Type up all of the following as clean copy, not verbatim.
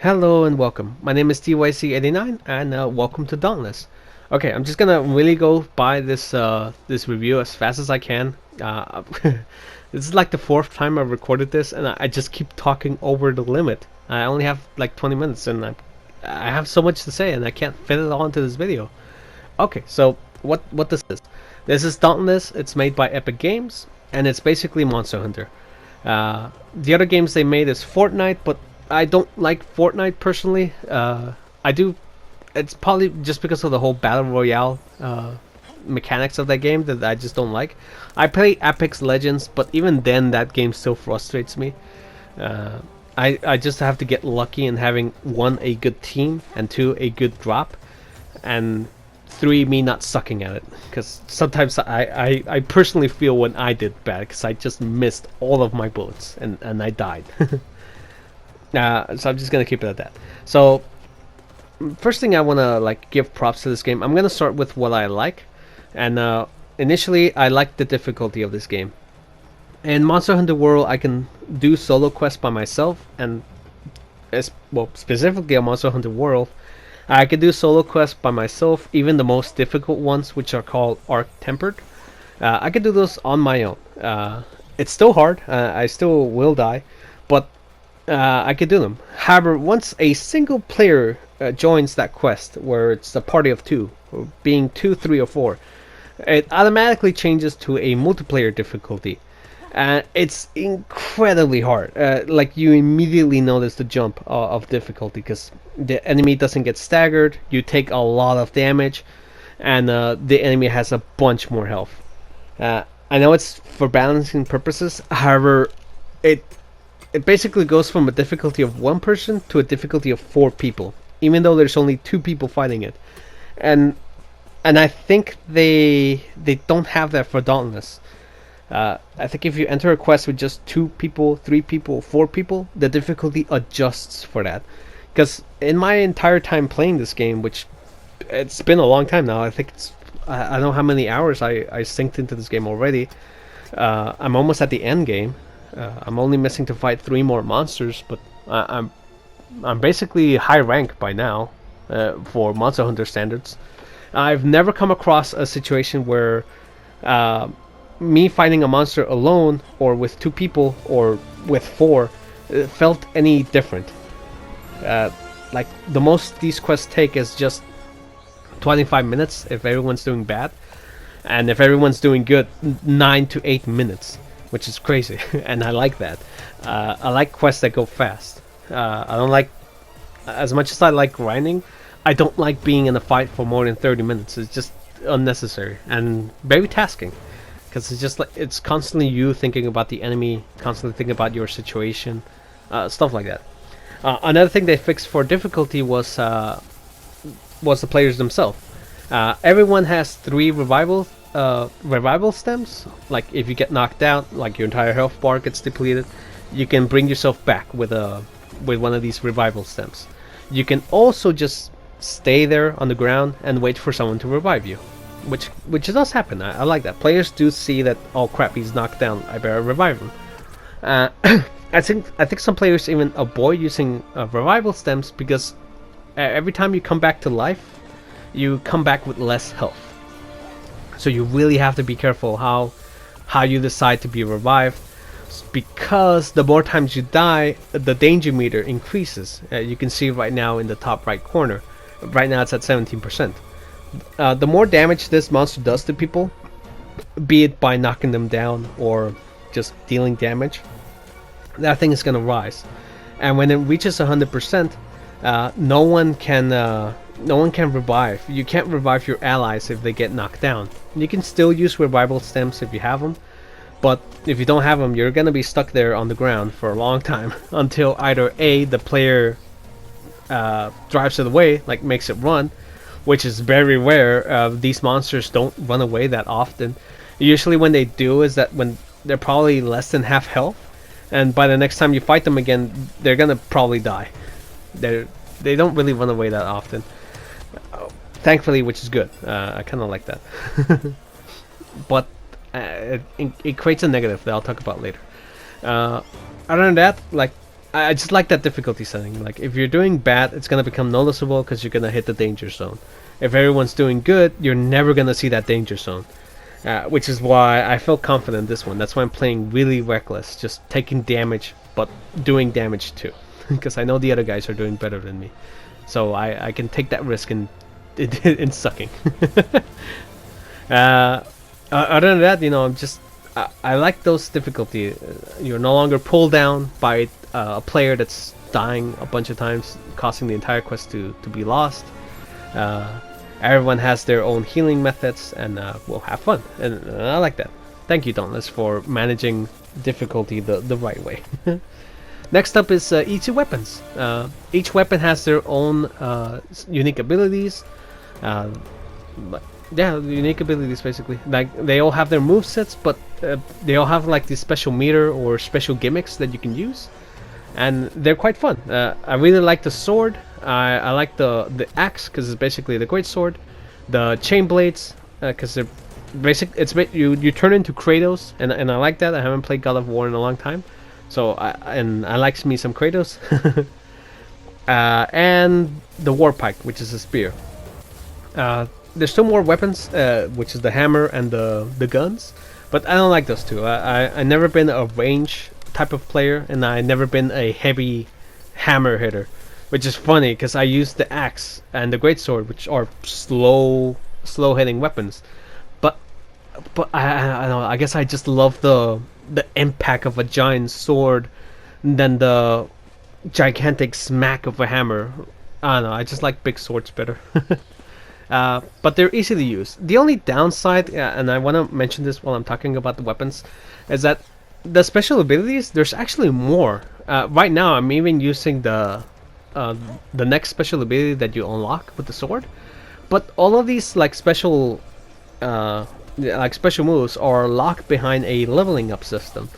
Hello and welcome. My name is TYC89 and welcome to Dauntless. Okay, I'm just gonna really go by this review as fast as I can. This is like the fourth time I've recorded this, and I just keep talking over the limit. I only have like 20 minutes, and I have so much to say, and I can't fit it all into this video. Okay, so what this is? This is Dauntless. It's made by Epic Games, and it's basically Monster Hunter. The other games they made is Fortnite, but I don't like Fortnite personally. I do. It's probably just because of the whole battle royale mechanics of that game that I just don't like. I play Apex Legends, but even then, that game still frustrates me. I just have to get lucky in having one, a good team, and two, a good drop, and three, me not sucking at it. Because sometimes I personally feel when I did bad because I just missed all of my bullets and I died. So I'm just gonna keep it at that. So first thing I wanna give props to this game. I'm gonna start with what I like, and initially I like the difficulty of this game. In Monster Hunter World, I can do solo quests by myself, and specifically on Monster Hunter World, I can do solo quests by myself, even the most difficult ones, which are called Arc Tempered. I can do those on my own. It's still hard. I still will die, but I could do them. However, once a single player joins that quest, where it's a party of two, or being 2, 3, or 4, it automatically changes to a multiplayer difficulty. It's incredibly hard. You immediately notice the jump of difficulty because the enemy doesn't get staggered. You take a lot of damage, and the enemy has a bunch more health. I know it's for balancing purposes. However, it basically goes from a difficulty of one person to a difficulty of 4 people, even though there's only 2 people fighting it. And I think they don't have that for Dauntless. I think if you enter a quest with just 2 people, 3 people, 4 people, the difficulty adjusts for that. Because in my entire time playing this game, which it's been a long time now, I think I don't know how many hours I synced into this game already. I'm almost at the end game. I'm only missing to fight 3 more monsters, but I'm basically high rank by now for Monster Hunter standards. I've never come across a situation where me fighting a monster alone, or with 2 people, or with 4, felt any different. The most these quests take is just 25 minutes if everyone's doing bad, and if everyone's doing good, 9 to 8 minutes. Which is crazy, and I like that. I like quests that go fast. I don't like, as much as I like grinding, I don't like being in a fight for more than 30 minutes. It's just unnecessary and very tasking, because it's just it's constantly you thinking about the enemy, constantly thinking about your situation, stuff like that. Another thing they fixed for difficulty was the players themselves. Everyone has 3 revival stems. Like if you get knocked out, like your entire health bar gets depleted, you can bring yourself back with one of these revival stems. You can also just stay there on the ground and wait for someone to revive you, which does happen. I like that. Players do see that, oh crap, he's knocked down, I better revive him. I think some players even avoid using revival stems because every time you come back to life, you come back with less health. So you really have to be careful how you decide to be revived, because the more times you die, the danger meter increases. You can see right now in the top right corner. Right now it's at 17%. The more damage this monster does to people, be it by knocking them down or just dealing damage, that thing is gonna rise. And when it reaches 100%, no one can revive. You can't revive your allies if they get knocked down. You can still use revival stems if you have them, but if you don't have them, you're gonna be stuck there on the ground for a long time until either A, the player drives it away, like makes it run, which is very rare. These monsters don't run away that often. Usually when they do is that when they're probably less than half health, and by the next time you fight them again, they're gonna probably die. They don't really run away that often. Thankfully, which is good. I kind of like that. But it creates a negative that I'll talk about later. Other than that, I just like that difficulty setting. Like, if you're doing bad, it's gonna become noticeable because you're gonna hit the danger zone. If everyone's doing good, you're never gonna see that danger zone. Which is why I felt confident in this one. That's why I'm playing really reckless, just taking damage, but doing damage too. Because I know the other guys are doing better than me. So I can take that risk in sucking. Other than that, I'm just... I like those difficulty. You're no longer pulled down by a player that's dying a bunch of times, causing the entire quest to be lost. Everyone has their own healing methods, and we'll have fun. And I like that. Thank you, Dauntless, for managing difficulty the right way. Next up is easy weapons. Each weapon has their own unique abilities. Yeah, unique abilities basically. Like, they all have their movesets, but they all have like this special meter or special gimmicks that you can use, and they're quite fun. I really like the sword. I like the axe because it's basically the great sword. The chain blades because they're basic. You turn into Kratos, and I like that. I haven't played God of War in a long time, so I like me some Kratos. And the war pike, which is a spear. There's two more weapons, which is the hammer and the guns, but I don't like those two. I never been a range type of player, and I never been a heavy hammer hitter, which is funny because I use the axe and the greatsword, which are slow hitting weapons. But I don't know. I guess I just love the impact of a giant sword, than the gigantic smack of a hammer. I don't know. I just like big swords better. But they're easy to use. The only downside, and I want to mention this while I'm talking about the weapons, is that the special abilities, there's actually more. Right now, I'm even using the next special ability that you unlock with the sword. But all of these special moves are locked behind a leveling up system,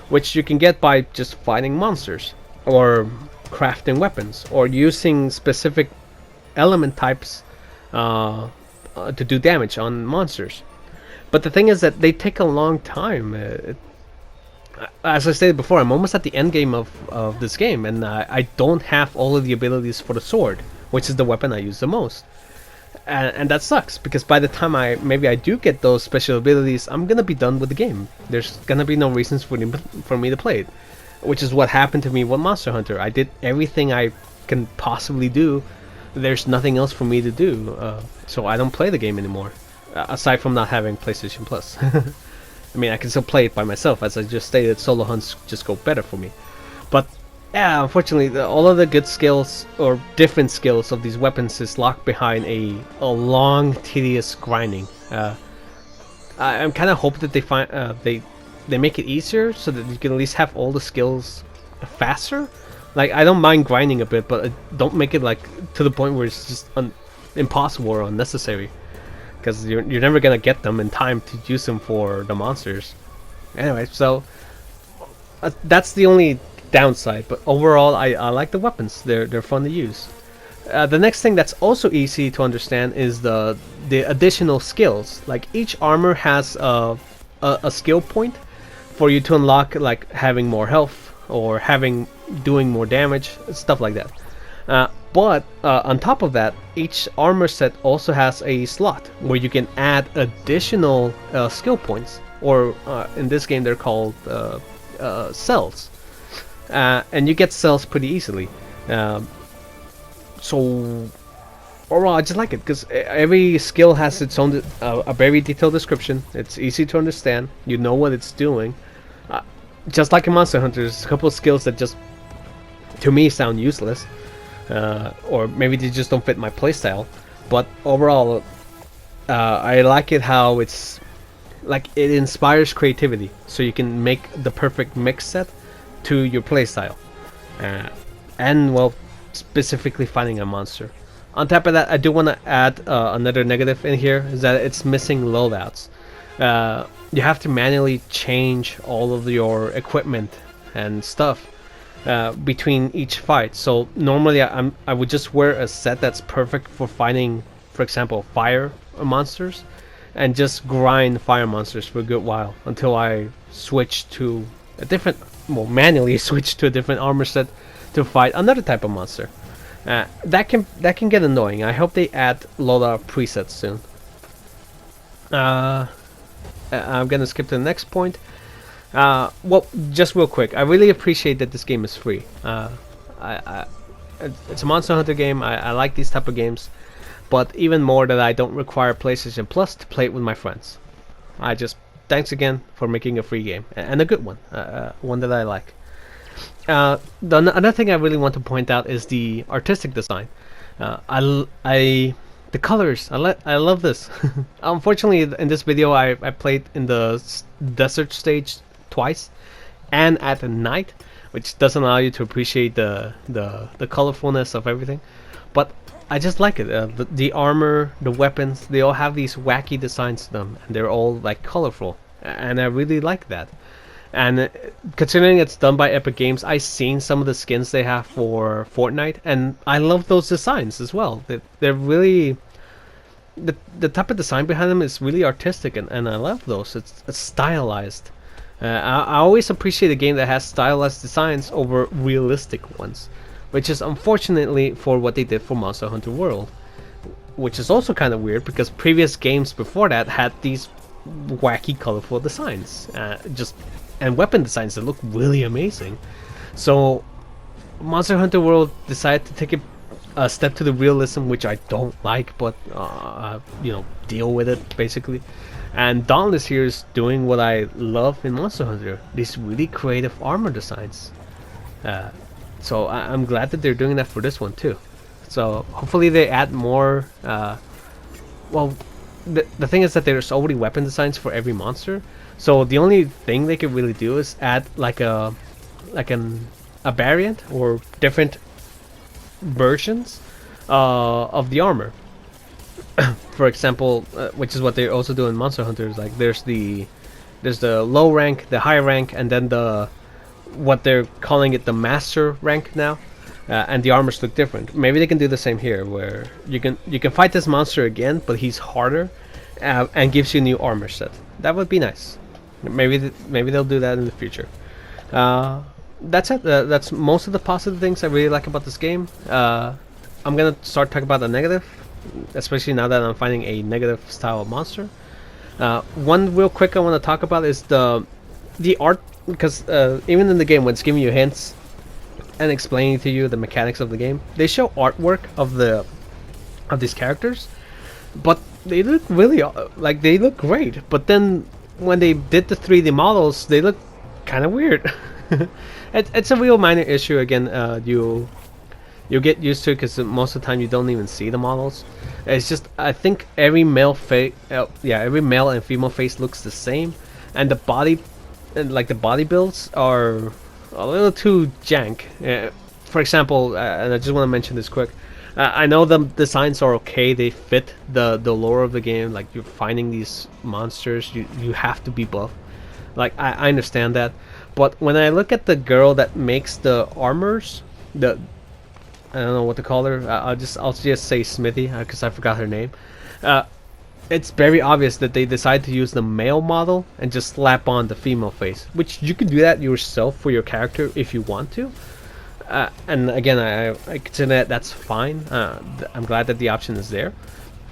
which you can get by just fighting monsters, or crafting weapons, or using specific element types to do damage on monsters. But the thing is that they take a long time. As I stated before, I'm almost at the end game of this game, and I don't have all of the abilities for the sword, which is the weapon I use the most. And that sucks, because by the time I do get those special abilities, I'm gonna be done with the game. There's gonna be no reasons for me to play it, which is what happened to me with Monster Hunter. I did everything I can possibly do. There's nothing else for me to do, so I don't play the game anymore, aside from not having PlayStation Plus. I mean, I can still play it by myself. As I just stated, solo hunts just go better for me. But yeah, unfortunately, all of the good skills or different skills of these weapons is locked behind a long, tedious grinding. I'm kind of hoping that they make it easier so that you can at least have all the skills faster. Like, I don't mind grinding a bit, but don't make it to the point where it's just impossible or unnecessary, because you're never gonna get them in time to use them for the monsters. Anyway, so that's the only downside. But overall, I like the weapons. They're fun to use. The next thing that's also easy to understand is the additional skills. Like, each armor has a skill point for you to unlock, like having more health or doing more damage, stuff like that. But on top of that, each armor set also has a slot where you can add additional skill points, or in this game they're called cells, and you get cells pretty easily. So overall, I just like it because every skill has its own a very detailed description. It's easy to understand. You know what it's doing. Just like in Monster Hunter, there's a couple of skills that just, to me, sound useless, or maybe they just don't fit my playstyle. But overall, I like it how it's like it inspires creativity, so you can make the perfect mix set to your playstyle, and well, specifically finding a monster. On top of that, I do want to add another negative in here, is that it's missing loadouts. You have to manually change all of your equipment and stuff between each fight. So normally I would just wear a set that's perfect for fighting, for example, fire monsters, and just grind fire monsters for a good while until I switch to a different well, manually switch to a different armor set to fight another type of monster. That can get annoying. I hope they add loadout presets soon. I'm gonna skip to the next point. Well, just real quick, I really appreciate that this game is free. It's a Monster Hunter game. I like these type of games, but even more that I don't require PlayStation Plus to play it with my friends. Thanks again for making a free game and a good one, one that I like. Another thing I really want to point out is the artistic design. The colors. I love this. Unfortunately, in this video, I played in the desert stage twice, and at night, which doesn't allow you to appreciate the colorfulness of everything. But I just like it. The armor, the weapons, they all have these wacky designs to them, and they're all like colorful, and I really like that. And considering it's done by Epic Games, I've seen some of the skins they have for Fortnite, and I love those designs as well. They're really the type of design behind them is really artistic, and I love those. It's stylized. I always appreciate a game that has stylized designs over realistic ones, which is unfortunately for what they did for Monster Hunter World, which is also kind of weird because previous games before that had these wacky, colorful designs, and weapon designs that look really amazing. So Monster Hunter World decided to take a step to the realism, which I don't like, but deal with it basically. And Dauntless here is doing what I love in Monster Hunter, these really creative armor designs. So I'm glad that they're doing that for this one too. So hopefully they add more. Well, the thing is that there's already weapon designs for every monster. So the only thing they could really do is add like a variant or different versions of the armor. For example, which is what they also do in Monster Hunter. Like there's the low rank, the high rank, and then what they're calling it the master rank now. And the armors look different. Maybe they can do the same here, where you can fight this monster again, but he's harder, and gives you a new armor set. That would be nice. Maybe they'll do that in the future. That's it. That's most of the positive things I really like about this game. I'm gonna start talking about the negative, especially now that I'm finding a negative style of monster. One real quick I want to talk about is the art, because even in the game when it's giving you hints and explaining to you the mechanics of the game, they show artwork of these characters, but they look really they look great. But then when they did the 3D models, they look kind of weird. It's a real minor issue. Again, you'll get used to it because most of the time you don't even see the models. It's just I think every male every male and female face looks the same, and the body builds are a little too jank. For example, and I just want to mention this quick. I know the designs are okay. They fit the lore of the game. Like you're finding these monsters, you have to be buff. Like I understand that, but when I look at the girl that makes the armors, I don't know what to call her. I'll just say Smithy because I forgot her name. It's very obvious that they decide to use the male model and just slap on the female face, which you can do that yourself for your character if you want to. And again, I consider that's fine. I'm glad that the option is there.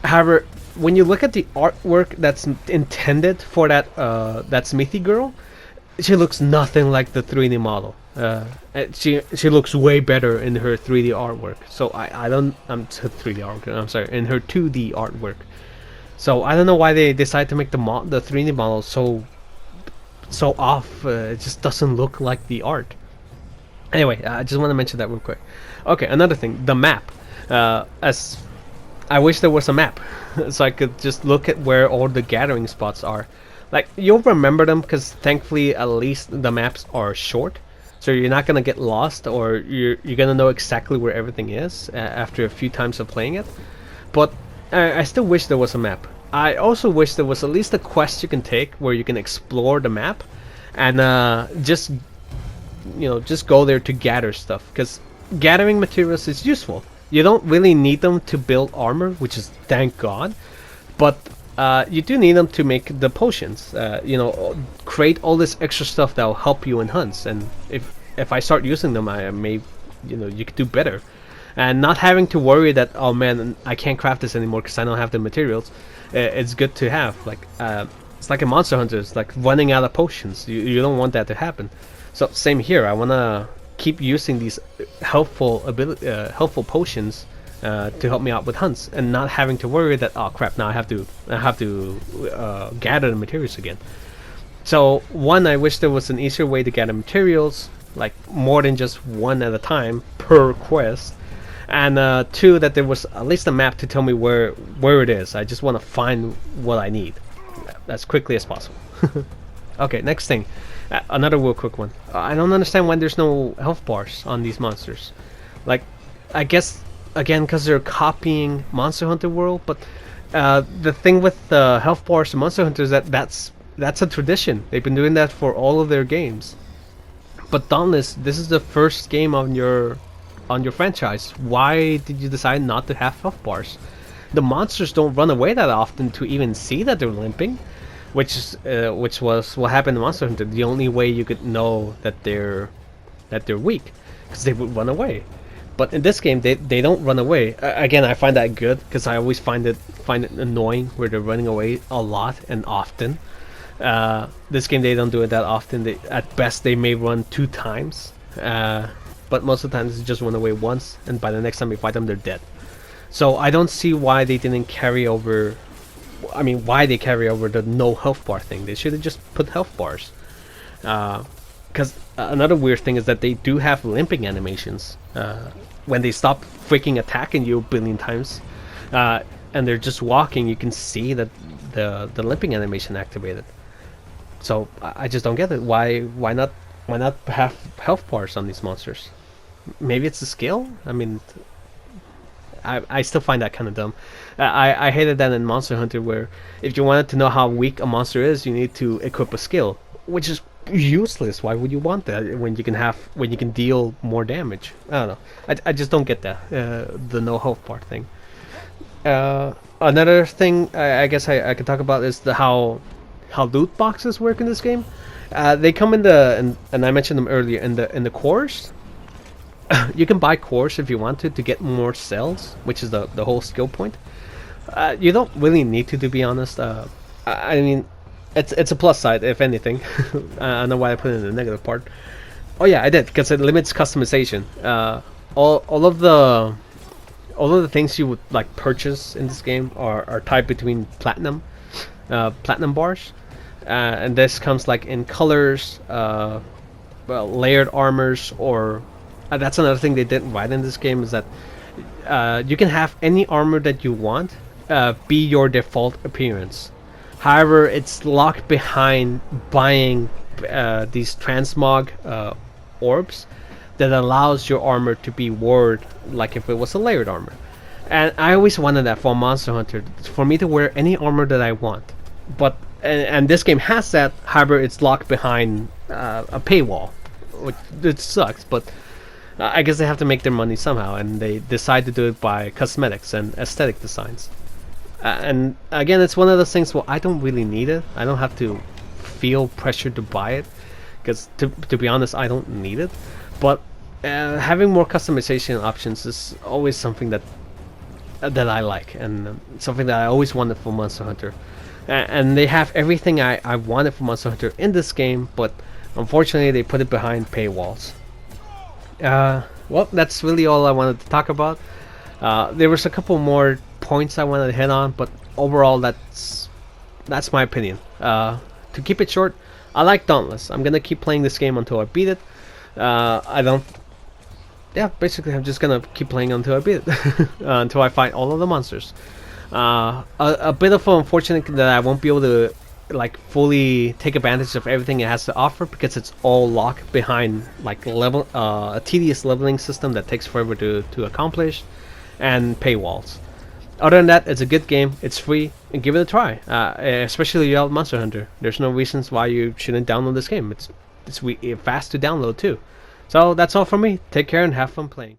However, when you look at the artwork that's intended for that Smithy girl, she looks nothing like the 3D model. She looks way better in her 3D artwork. So I'm 3D artwork. I'm sorry, in her 2D artwork. So I don't know why they decide to make the 3D model so off. It just doesn't look like the art. Anyway, I just want to mention that real quick. Okay, another thing, the map. As I wish there was a map, so I could just look at where all the gathering spots are. Like you'll remember them because thankfully at least the maps are short, so you're not gonna get lost, or you're gonna know exactly where everything is after a few times of playing it. But I still wish there was a map. I also wish there was at least a quest you can take where you can explore the map and just go there to gather stuff, because gathering materials is useful. You don't really need them to build armor, which is thank God, but you do need them to make the potions. Create all this extra stuff that will help you in hunts. And if I start using them, I may, you could do better. And not having to worry that, oh man, I can't craft this anymore because I don't have the materials. It's good to have. Like it's like a Monster Hunter. It's like running out of potions. You don't want that to happen. So same here. I wanna keep using these helpful potions to help me out with hunts, and not having to worry that, oh crap, now I have to gather the materials again. So one, I wish there was an easier way to gather materials, like more than just one at a time per quest. And two, that there was at least a map to tell me where it is. I just want to find what I need as quickly as possible. Okay, next thing, another real quick one. I don't understand why there's no health bars on these monsters. Like, I guess again because they're copying Monster Hunter World, but the thing with the health bars in Monster Hunter is that's a tradition. They've been doing that for all of their games. But Dauntless, this is the first game on your franchise. Why did you decide not to have health bars? The monsters don't run away that often to even see that they're limping, which was what happened in Monster Hunter. The only way you could know that they're weak, because they would run away. But in this game, they don't run away. Again, I find that good because I always find it annoying where they're running away a lot and often. This game, they don't do it that often. At best, they may run 2 times. But most of the time they just run away once, and by the next time we fight them, they're dead. So I don't see why they didn't carry over. I mean, why they carry over the no health bar thing. They should have just put health bars. Because another weird thing is that they do have limping animations. When they stop freaking attacking you a billion times, and they're just walking, you can see that the limping animation activated. So I just don't get it. Why not have health bars on these monsters? Maybe it's the skill. I mean, I still find that kind of dumb. I hated that in Monster Hunter, where if you wanted to know how weak a monster is, you need to equip a skill, which is useless. Why would you want that when you can deal more damage? I don't know. I just don't get that the no health bar thing. Another thing I guess I could talk about is how loot boxes work in this game. They come in and I mentioned them earlier in the cores. You can buy cores if you want to get more cells, which is the whole skill point. You don't really need to be honest. I mean, it's a plus side if anything. I don't know why I put it in the negative part. Oh yeah, I did, because it limits customization. All of the things you would like purchase in this game are tied between platinum bars. And this comes like in colors, layered armors, or that's another thing they didn't write in this game, is that you can have any armor that you want be your default appearance. However, it's locked behind buying these transmog orbs that allows your armor to be wore like if it was a layered armor. And I always wanted that for Monster Hunter, for me to wear any armor that I want. But and this game has that. However, it's locked behind a paywall, which it sucks. But I guess they have to make their money somehow, and they decide to do it by cosmetics and aesthetic designs. And again, it's one of those things where I don't really need it. I don't have to feel pressured to buy it, because to be honest, I don't need it. But having more customization options is always something that I like, and something that I always wanted for Monster Hunter. And they have everything I wanted for Monster Hunter in this game, but unfortunately they put it behind paywalls. Well, that's really all I wanted to talk about. There was a couple more points I wanted to hit on, but overall that's my opinion. To keep it short, I like Dauntless. I'm gonna keep playing this game until I beat it. Basically I'm just gonna keep playing until I beat it. Until I fight all of the monsters. A bit of unfortunate that I won't be able to like fully take advantage of everything it has to offer, because it's all locked behind like a tedious leveling system that takes forever to accomplish, and paywalls. Other than that, it's a good game. It's free, and give it a try. Especially if you have Monster Hunter. There's no reasons why you shouldn't download this game. It's fast to download too. So that's all from me. Take care and have fun playing.